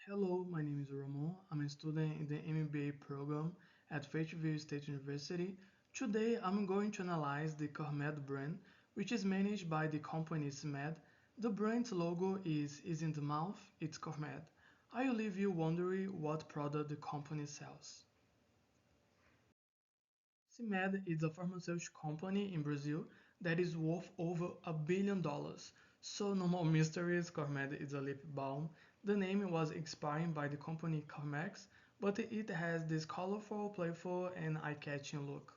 Hello, my name is Ramon. I'm a student in the MBA program at Fayetteville State University. Today, I'm going to analyze the Carmed brand, which is managed by the company CMED. The brand's logo is in the mouth, it's Carmed. I'll leave you wondering what product the company sells. CMED is a pharmaceutical company in Brazil that is worth over $1 billion. So no more mysteries, Carmed is a lip balm. The name was inspired by the company Carmex, but it has this colorful, playful, and eye-catching look.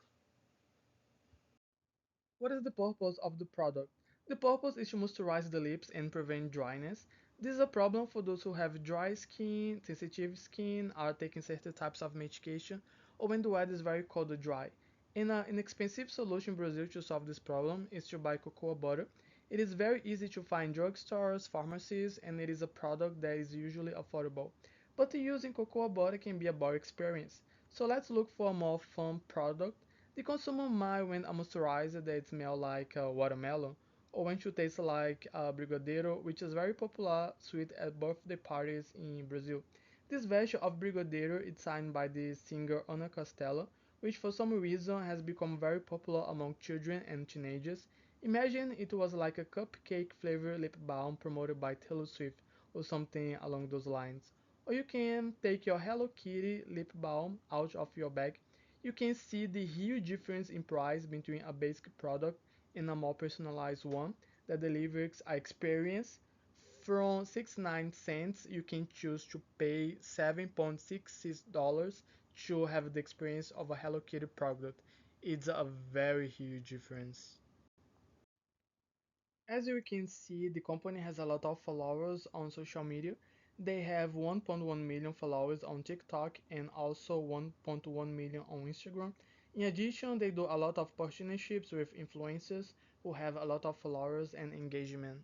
What is the purpose of the product? The purpose is to moisturize the lips and prevent dryness. This is a problem for those who have dry skin, sensitive skin, are taking certain types of medication, or when the weather is very cold or dry. And an inexpensive solution in Brazil to solve this problem is to buy cocoa butter. It is very easy to find drugstores, pharmacies, and it is a product that is usually affordable. But using cocoa butter can be a boring experience. So let's look for a more fun product. The consumer might want a moisturizer that smells like watermelon, or want to taste like brigadeiro, which is very popular sweet at birthday parties in Brazil. This version of brigadeiro is signed by the singer Ana Castela, which for some reason has become very popular among children and teenagers. Imagine it was like a cupcake flavored lip balm promoted by Taylor Swift or something along those lines. Or you can take your Hello Kitty lip balm out of your bag. You can see the huge difference in price between a basic product and a more personalized one that delivers an experience. From 69 cents, you can choose to pay $7.66 to have the experience of a Hello Kitty product. It's a very huge difference. As you can see, the company has a lot of followers on social media. They have 1.1 million followers on TikTok and also 1.1 million on Instagram. In addition, they do a lot of partnerships with influencers who have a lot of followers and engagement.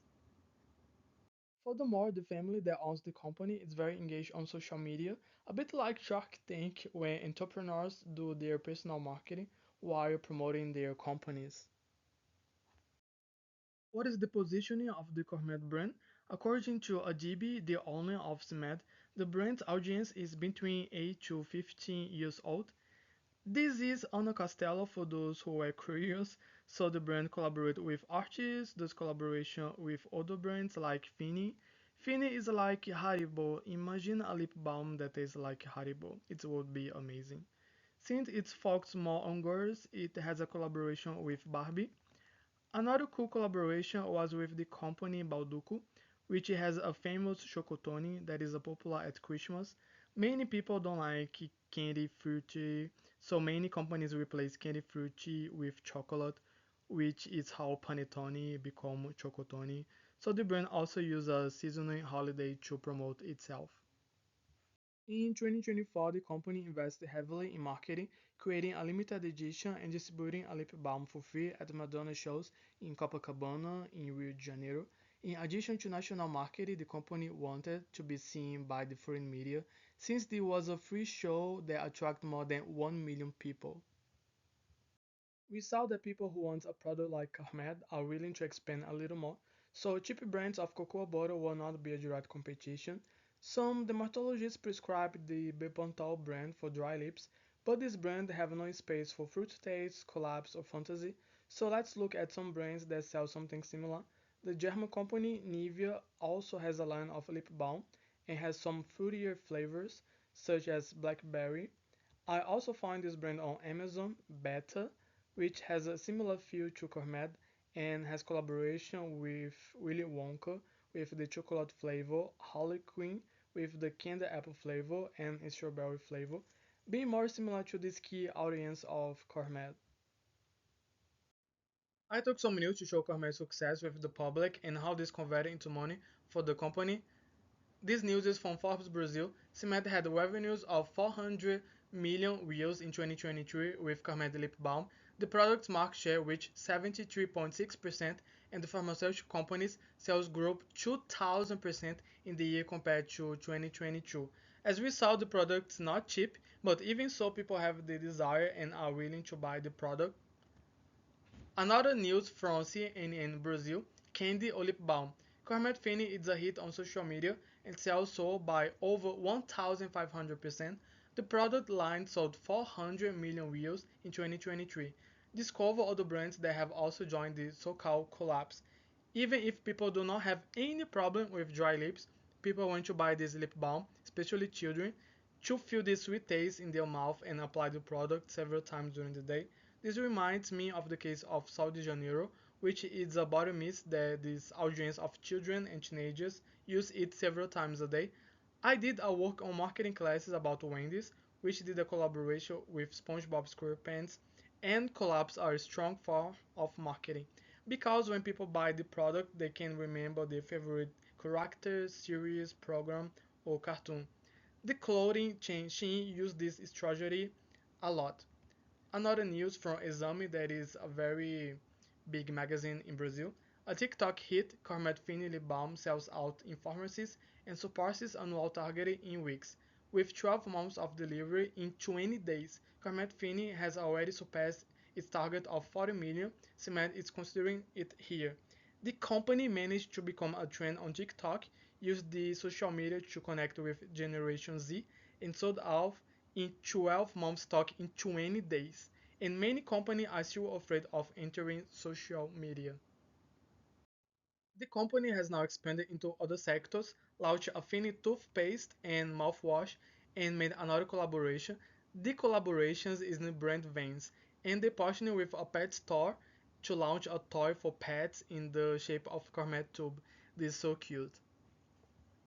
Furthermore, the family that owns the company is very engaged on social media, a bit like Shark Tank, where entrepreneurs do their personal marketing while promoting their companies. What is the positioning of the Carmed brand? According to Adibi, the owner of Cmed, the brand's audience is between 8 to 15 years old. This is Ana Castelo for those who are curious. So the brand collaborates with artists, does collaboration with other brands like Fini. Fini is like Haribo. Imagine a lip balm that is like Haribo. It would be amazing. Since it's focused more on girls, it has a collaboration with Barbie. Another cool collaboration was with the company Balduco, which has a famous chocotone that is popular at Christmas. Many people don't like candy fruity, so many companies replace candy fruity with chocolate, which is how panettone become chocotone. So the brand also uses a seasonal holiday to promote itself. In 2024, the company invested heavily in marketing, creating a limited edition and distributing a lip balm for free at Madonna shows in Copacabana in Rio de Janeiro. In addition to national marketing, the company wanted to be seen by the foreign media since there was a free show that attracted more than 1 million people. We saw that people who want a product like Carmed are willing to expand a little more, so cheap brands of cocoa butter will not be a direct competition. Some dermatologists prescribe the Bepontal brand for dry lips, but this brand have no space for fruit taste, collapse, or fantasy. So let's look at some brands that sell something similar. The German company Nivea also has a line of lip balm and has some fruitier flavors such as blackberry. I also found this brand on Amazon, Beta, which has a similar feel to Carmed and has collaboration with Willy Wonka with the chocolate flavor, Harley Quinn with the candy apple flavor and strawberry flavor, being more similar to this key audience of Carmed. I took some news to show Carmed's success with the public and how this converted into money for the company. This news is from Forbes Brazil. Cement had revenues of 400 million reais in 2023 with Carmed Lip Balm. The product's market share reached 73.6% and the pharmaceutical company's sales grew 2,000% in the year compared to 2022. As we saw, the product's not cheap, but even so people have the desire and are willing to buy the product. Another news from CNN Brazil, candy or lip balm. Carmed Fini is a hit on social media and sales soared by over 1,500%. The product line sold 400 million wheels in 2023. Discover other brands that have also joined the so-called collapse. Even if people do not have any problem with dry lips, people want to buy this lip balm, especially children, to feel the sweet taste in their mouth and apply the product several times during the day. This reminds me of the case of Sol de Janeiro, which is a body mist that this audience of children and teenagers use it several times a day. I did a work on marketing classes about Wendy's, which did a collaboration with SpongeBob SquarePants, and collabs are a strong form of marketing because when people buy the product, they can remember their favorite character, series, program, or cartoon. The clothing chain Shein used this strategy a lot. Another news from Exame, that is a very big magazine in Brazil. A TikTok hit, Carmed lip balm sells out in pharmacies and surpasses annual target in weeks. With 12 months of delivery in 20 days, Carmed has already surpassed its target of 40 million. Cement is considering it here. The company managed to become a trend on TikTok, used the social media to connect with Generation Z, and sold out in 12 months stock in 20 days. And many companies are still afraid of entering social media. The company has now expanded into other sectors, launched a Fini toothpaste and mouthwash, and made another collaboration. The collaborations is in brand Vans, and they partnered with a pet store to launch a toy for pets in the shape of Carmet tube. This is so cute.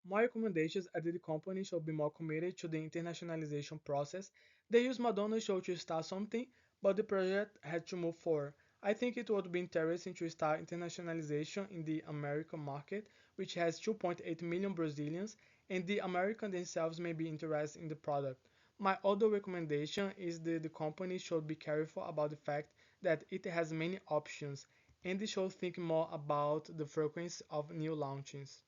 My recommendations are that the company should be more committed to the internationalization process. They use Madonna's show to start something, but the project had to move forward. I think it would be interesting to start internationalization in the American market, which has 2.8 million Brazilians, and the Americans themselves may be interested in the product. My other recommendation is that the company should be careful about the fact that it has many options, and they should think more about the frequency of new launches.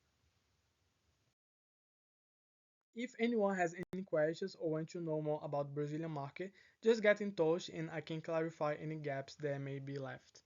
If anyone has any questions or want to know more about Brazilian market, just get in touch and I can clarify any gaps that may be left.